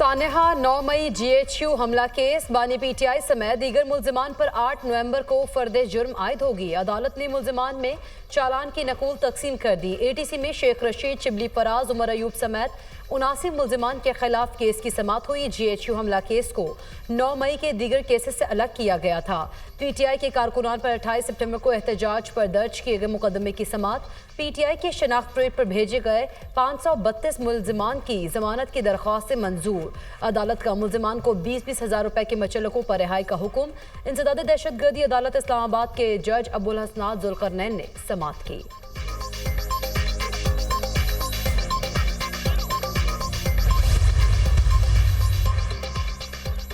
सानेहा 9 मई GHU हमला case बानी PTI समेत दीगर मुल्जिमान पर 8 नवंबर को फर्द जुर्म आयद होगी। अदालत ने मुल्जिमान में चालान की नकूल तकसीम कर दी। ATC में शेख रशीद, शिबली फराज, उमर अयूब समेत 79 मुल्जिमान के खिलाफ केस की समाअत हुई। GHU हमला केस को 9 मई के दीगर केसेस से अलग किया गया था। PTI के कारकुनान पर 28 सितंबर को एहतजाज पर दर्ज किए गए मुकदमे की समाअत। PTI के शनाख्त परेड पर भेजे गए 532 मुल्जिमान की जमानत की दरख्वास्त से मंजूर। अदालत का मुल्जिमान को 20-20 हज़ार रुपए के मचलकों पर रिहाई का हुक्म। इंसदाद दहशतगर्दी अदालत इस्लामाबाद के जज अबुल हसनात जुल्करनैन ने समाअत की।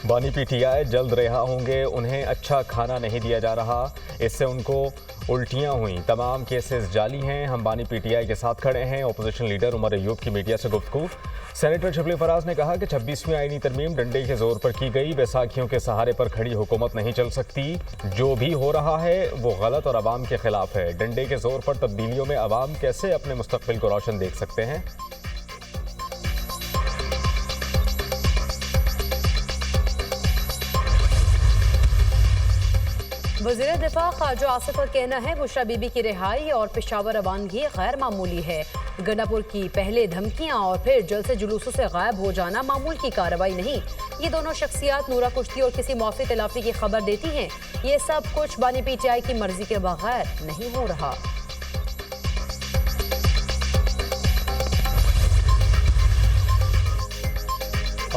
बानी PTI जल्द रिहा होंगे। उन्हें अच्छा खाना नहीं दिया जा रहा, इससे उनको उल्टियां हुई। तमाम केसेस जाली हैं। हम बानी PTI के साथ खड़े हैं। अपोजिशन लीडर उमर अयूब की मीडिया से गुफ्तगू। सेनेटर शिबली फराज ने कहा कि 26वीं आईनी तरमीम डंडे के जोर पर की गई। बैसाखियों के सहारे पर खड़ी हुकूमत नहीं चल सकती। जो भी हो रहा है वो गलत और अवाम के खिलाफ है। डंडे के जोर पर तब्दीलियों में अवाम कैसे अपने मुस्तकबिल को रोशन देख सकते हैं? वज़ीर दिफा ख्वाजा आसिफ का कहना है बुशरा बीबी की रिहाई और पेशावर रवानगी गैर मामूली है। गंडापुर की पहले धमकियां और फिर जल से जुलूसों से गायब हो जाना मामूल की कार्रवाई नहीं। ये दोनों शख्सियात नूरा कुश्ती और किसी मौफी तलाफी की खबर देती हैं। ये सब कुछ बानी PTI की मर्जी के बगैर नहीं हो रहा।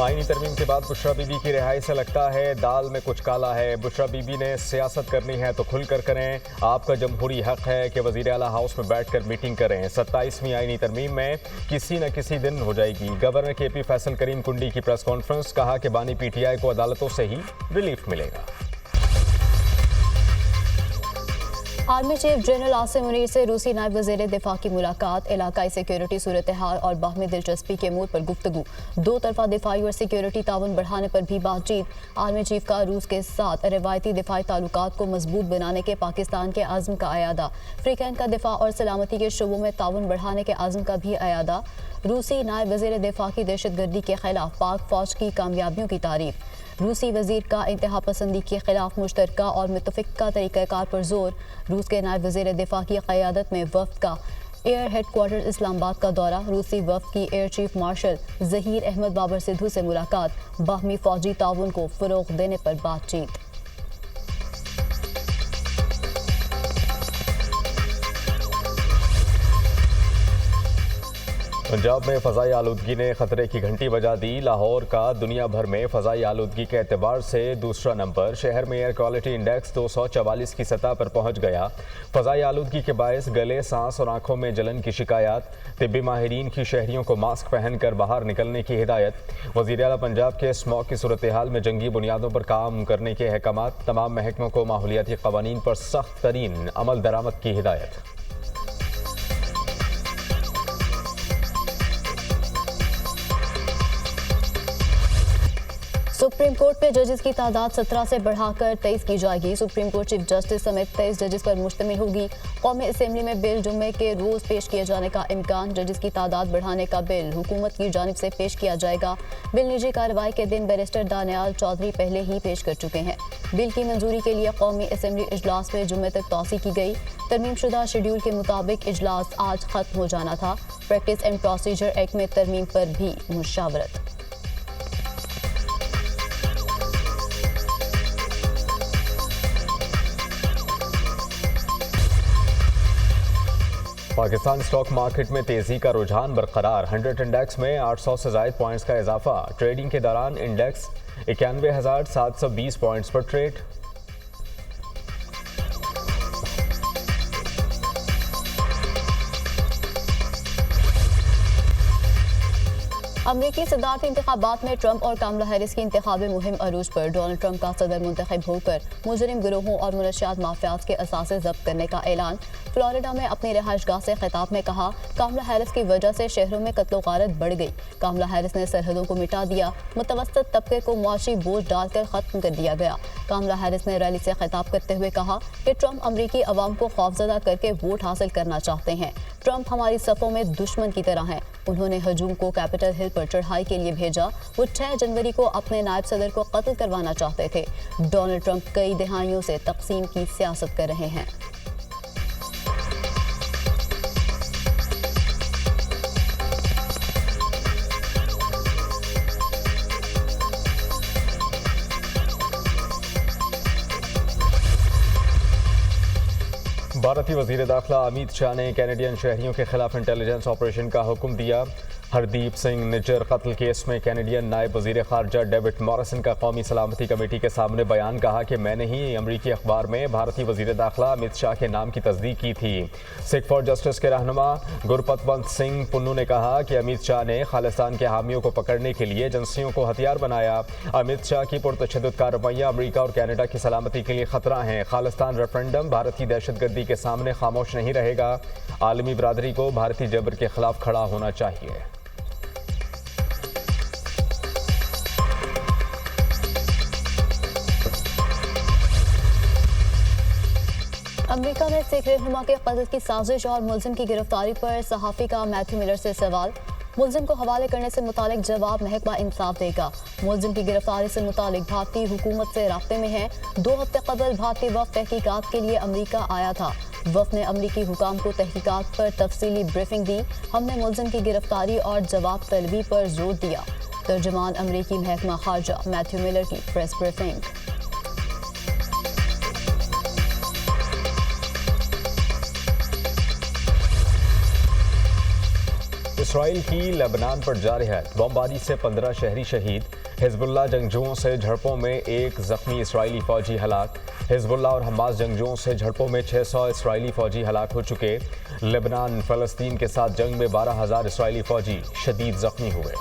आईनी तरमीम के बाद बुशरा बीबी की रिहाई से लगता है दाल में कुछ काला है। बुशरा बीबी ने सियासत करनी है तो खुलकर करें। आपका जमहूरी हक है कि वज़ीर आला हाउस में बैठकर मीटिंग करें। 27वीं आईनी तरमीम में किसी न किसी दिन हो जाएगी। गवर्नर KP फैसल करीम कुंडी की प्रेस कॉन्फ्रेंस, कहा कि बानी PTI को अदालतों से ही रिलीफ मिलेगा। Army chief general Asim Munir से रूसी नायब वज़ीर दिफा की मुलाकात। इलाकाई सिक्योरिटी सूरत हाल और बाहमी दिलचस्पी के अमूर पर गुफ्तगू। दो तरफा दिफाई और सिक्योरिटी ताउन बढ़ाने पर भी बातचीत। आर्मी चीफ का रूस के साथ रवायती दिफाई ताल्लुकात को मजबूत बनाने के पाकिस्तान के आज़म का अयादा। अफ्रीकन का दिफा और सलामती के शोबों में ताउन बढ़ाने के आज़म का भी अयादा। रूसी नायब वज़ीर दिफा की दहशतगर्दी के खिलाफ पाक फौज की कामयाबियों की तारीफ। रूसी वजीर का इंतहा पसंदी के खिलाफ मुश्तरका और मुतफ़िक़ा तरीक़ाकार पर जोर। रूस के नायब वज़ीर दिफा की क़यादत में वफ़द का एयर हेडक्वार्टर इस्लामाबाद का दौरा। रूसी वफ़द की air chief marshal Zaheer Ahmad Babar Sidhu से मुलाकात। बाहमी फ़ौजी ताउन को फ़रोग़ देने पर बातचीत। पंजाब में फ़ज़ाई आलूदगी ने ख़तरे की घंटी बजा दी। लाहौर का दुनिया भर में फ़ज़ाई आलूदगी के एतबार से दूसरा नंबर। शहर में एयर क्वालिटी इंडेक्स 244 की सतह पर पहुंच गया। फ़ज़ाई आलूदगी के बायस गले, सांस और आंखों में जलन की शिकायत। तिब्बी माहिरीन की शहरियों को मास्क पहनकर बाहर निकलने की हिदायत। वज़ीर आला पंजाब के स्मॉग की सूरत हाल में जंगी बुनियादों पर काम करने के अहकामात। तमाम महकमों को माहौलियाती क़वानीन पर सख्त तरीन अमल दरामद की हिदायत। सुप्रीम कोर्ट में जजेस की तादाद 17 से बढ़ाकर 23 की जाएगी। सुप्रीम कोर्ट चीफ जस्टिस समेत 23 जजेस पर मुश्तमिल होगी। कौमी असेंबली में बिल जुम्मे के रोज़ पेश किए जाने का इम्कान। जजेस की तादाद बढ़ाने का बिल हुकूमत की जानिब से पेश किया जाएगा। बिल निजी कार्रवाई के दिन बैरिस्टर दानियाल चौधरी पहले ही पेश कर चुके हैं। बिल की मंजूरी के लिए कौमी असेंबली इजलास में जुम्मे तक तौसी की गई। तरमीम शुदा शेड्यूल के मुताबिक इजलास आज खत्म हो जाना था। प्रैक्टिस एंड प्रोसीजर एक्ट में तरमीम पर भी मुशावरत। पाकिस्तान स्टॉक मार्केट में तेजी का रुझान बरकरार। 100 इंडेक्स में 800 से ज़ायद पॉइंट्स का इजाफा। ट्रेडिंग के दौरान इंडेक्स 91,720 पॉइंट्स पर ट्रेड। अमरीकी सदारती इंतखाबात में ट्रंप और कामला हैरिस की इंतखाबी मुहिम अरूज पर। डोनाल्ड ट्रंप का सदर मुंतखब होकर मुजरिम गिरोहों और मुनशियात माफियात के असासे जब्त करने का ऐलान। फ्लोरिडा में अपनी रिहाइशगाह से खिताब में कहा, कामला हैरिस की वजह से शहरों में कत्लो गारत बढ़ गई। कामला हैरिस ने सरहदों को मिटा दिया। मुतवस्सित तबके को मुआशी बोझ डालकर खत्म कर दिया गया। कामला हैरिस ने रैली से खिताब करते हुए कहा कि ट्रंप अमरीकी अवाम को खौफजदा करके वोट हासिल करना चाहते हैं। ट्रंप हमारी सफ़ों में दुश्मन की तरह हैं। उन्होंने हजूम को कैपिटल हिल पर चढ़ाई के लिए भेजा। वो 6 जनवरी को अपने नायब सदर को कत्ल करवाना चाहते थे। डोनाल्ड ट्रंप कई दहाइयों से तकसीम की सियासत कर रहे हैं। भारतीय वजीर दाखिला अमित शाह ने कैनेडियन शहरियों के खिलाफ इंटेलिजेंस ऑपरेशन का हुक्म दिया। हरदीप सिंह निज्जर कत्ल केस में कैनेडियन नायब वजीर खारजा डेविड मॉरिसन का कौमी सलामती कमेटी के सामने बयान कहा कि मैंने ही अमरीकी अखबार में भारतीय वजीर दाखिला अमित शाह के नाम की तस्दीक की थी। सिख फॉर जस्टिस के रहनुमा गुरपतवंत सिंह पुन्नू ने कहा कि अमित शाह ने खालिस्तान के हामियों को पकड़ने के लिए एजेंसियों को हथियार बनाया। अमित शाह की पुरतशद्दुद कार्रवाइयाँ अमरीका और कैनेडा की सलामती के लिए खतरा हैं। खालिस्तान रेफरेंडम भारतीय दहशतगर्दी के सामने खामोश नहीं रहेगा। आलमी बरादरी को भारतीय जबर के खिलाफ खड़ा होना चाहिए। अमेरिका में सिख रहनुमा के कत्ल की साजिश और मुलजिम की गिरफ्तारी पर सहाफ़ी का मैथ्यू मिलर से सवाल। मुलजिम को हवाले करने से मुतालिक जवाब महकमा इंसाफ देगा। मुलजिम की गिरफ्तारी से मुतालिक भारतीय हुकूमत से राब्ते में है। 2 हफ्ते कबल भारतीय वफ़द तहकीकात के लिए अमरीका आया था। वफ़द ने अमरीकी हुकाम को तहकीकात पर तफसीली ब्रीफिंग दी। हमने मुलजिम की गिरफ्तारी और जवाब तलबी पर जोर दिया। तर्जुमान अमरीकी महकमा खारजा मैथ्यू मिलर की प्रेस ब्रीफिंग। इसराइल की लेबनान पर जारी है बमबारी से 15 शहरी शहीद। हिजबुल्लाह जंगजुओं से झड़पों में 1 जख्मी इसराइली फौजी हलाक। हिजबुल्लाह और हमास जंगजुओं से झड़पों में 600 इसराइली फौजी हलाक हो चुके। लेबनान फ़लस्तीन के साथ जंग में 12,000 इसराइली फौजी शदीद जख्मी हुए।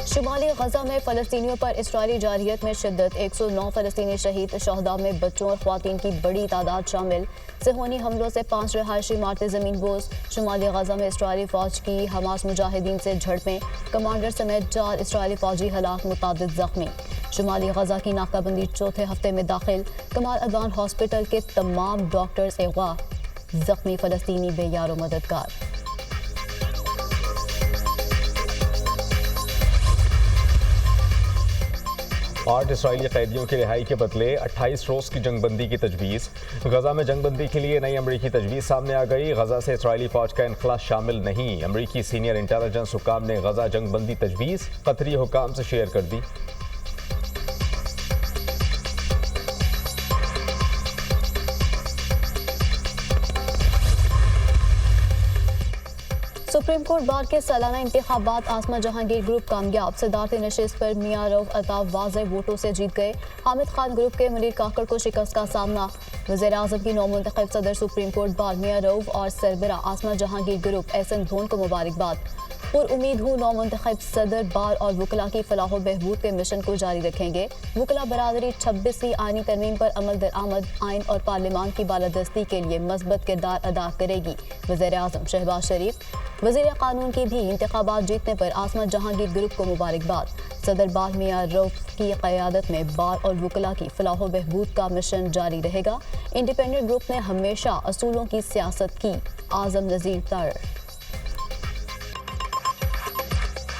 शुमाली गजा में फ़लस्तीनियों पर इसराइली जारहियत में शिद्दत। 109 फ़लस्तीनी शहीद। शहदा में बच्चों और ख़वातीन की बड़ी तादाद शामिल। सेहोनी हमलों से 5 रहायशी इमारतें ज़मीन बोस। शुमाली गजा में इसराइली फ़ौज की हमास मुजाहिदीन से झड़पें। कमांडर समेत 4 इसराइली फ़ौजी हलाक, मुतादिद ज़ख्मी। शुमाली गजा की नाकाबंदी 4थे हफ्ते में दाखिल। कमाल अदवान हॉस्पिटल के तमाम डॉक्टर्स अगवा। ज़ख्मी फ़लस्तीनी बेयारो मददगार। 8 इसराइली कैदियों की रिहाई के बदले 28 रोज़ की जंगबंदी की तजवीज़। गजा में जंगबंदी के लिए नई अमरीकी तजवीज़ सामने आ गई। गजा से इसराइली फ़ौज का इनखला शामिल नहीं। अमरीकी सीनियर इंटेलिजेंस हुकाम ने गजा जंगबंदी तजवीज़ कतरी हुकाम से शेयर कर दी। सुप्रीम कोर्ट बार के सालाना इंतखाबात आसमा जहांगीर ग्रुप कामयाब। सदारती नशिस्त पर मियां रऊफ अताब वाज़े वोटों से जीत गए। हामिद खान ग्रुप के मुनीर काकड़ को शिकस्त का सामना। वज़ीर आज़म की नौमुंतखब सदर सुप्रीम कोर्ट बार मियां रऊफ और सरबरा आसमा जहांगीर ग्रुप एहसन भोन को मुबारकबाद। उम्मीद हूँ नौमुंतखब सदर बार और वकला की फलाह बहबूद के मिशन को जारी रखेंगे। वकला बरादरी 26वीं आईनी तरमीम पर अमल दरामद, आइन और पार्लियामान की बालादस्ती के लिए मस्बत किरदार अदा करेगी। वज़ीर आज़म शहबाज शरीफ। वज़ीर कानून की भी इंतखाबात जीतने पर आसमा जहांगीर ग्रुप को मुबारकबाद। सदर बार मियां रऊफ की क़यादत में बार और वकला की फलाह बहबूद का मिशन जारी रहेगा। इंडिपेंडेंट ग्रुप ने हमेशा असूलों की सियासत की। आज़म नज़ीर तार।